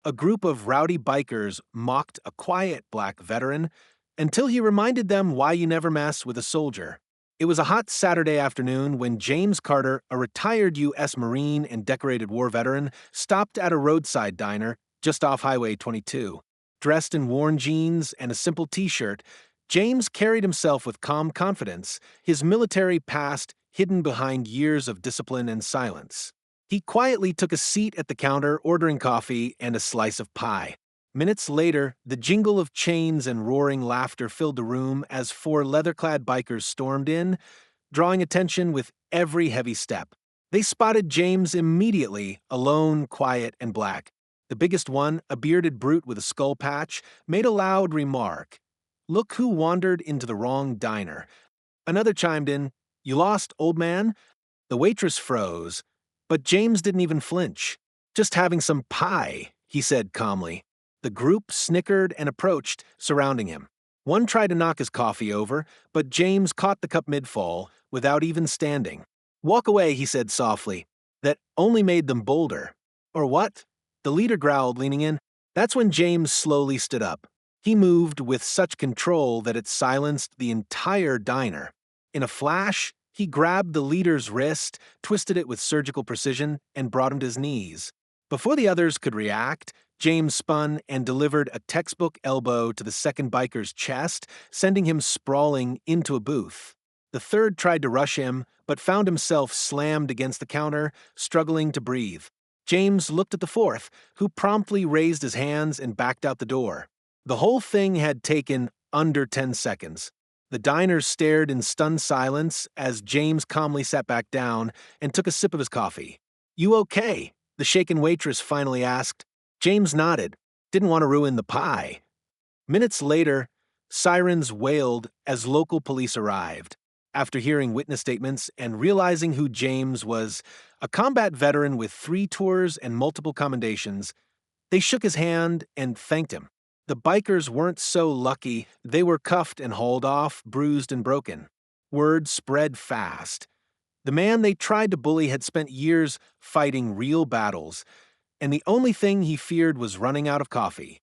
a group of rowdy bikers mocked a quiet black veteran until he reminded them why you never mess with a soldier. It was a hot Saturday afternoon when James Carter, a retired U.S. Marine and decorated war veteran, stopped at a roadside diner just off Highway 22. Dressed in worn jeans and a simple t-shirt, James carried himself with calm confidence, his military past hidden behind years of discipline and silence. He quietly took a seat at the counter, ordering coffee and a slice of pie. Minutes later, the jingle of chains and roaring laughter filled the room as four leather-clad bikers stormed in, drawing attention with every heavy step. They spotted James immediately, alone, quiet, and black. The biggest one, a bearded brute with a skull patch, made a loud remark. "Look who wandered into the wrong diner." Another chimed in, "You lost, old man?" The waitress froze, but James didn't even flinch. "Just having some pie," he said calmly. The group snickered and approached, surrounding him. One tried to knock his coffee over, but James caught the cup mid-fall, without even standing. "Walk away," he said softly. That only made them bolder. "Or what?" The leader growled, leaning in. That's when James slowly stood up. He moved with such control that it silenced the entire diner. In a flash, he grabbed the leader's wrist, twisted it with surgical precision, and brought him to his knees. Before the others could react, James spun and delivered a textbook elbow to the second biker's chest, sending him sprawling into a booth. The third tried to rush him, but found himself slammed against the counter, struggling to breathe. James looked at the fourth, who promptly raised his hands and backed out the door. The whole thing had taken under 10 seconds. The diners stared in stunned silence as James calmly sat back down and took a sip of his coffee. "You okay?" the shaken waitress finally asked. James nodded. Didn't want to ruin the pie. Minutes later, sirens wailed as local police arrived. After hearing witness statements and realizing who James was, a combat veteran with 3 tours and multiple commendations, they shook his hand and thanked him. The bikers weren't so lucky. They were cuffed and hauled off, bruised and broken. Word spread fast. The man they tried to bully had spent years fighting real battles, and the only thing he feared was running out of coffee.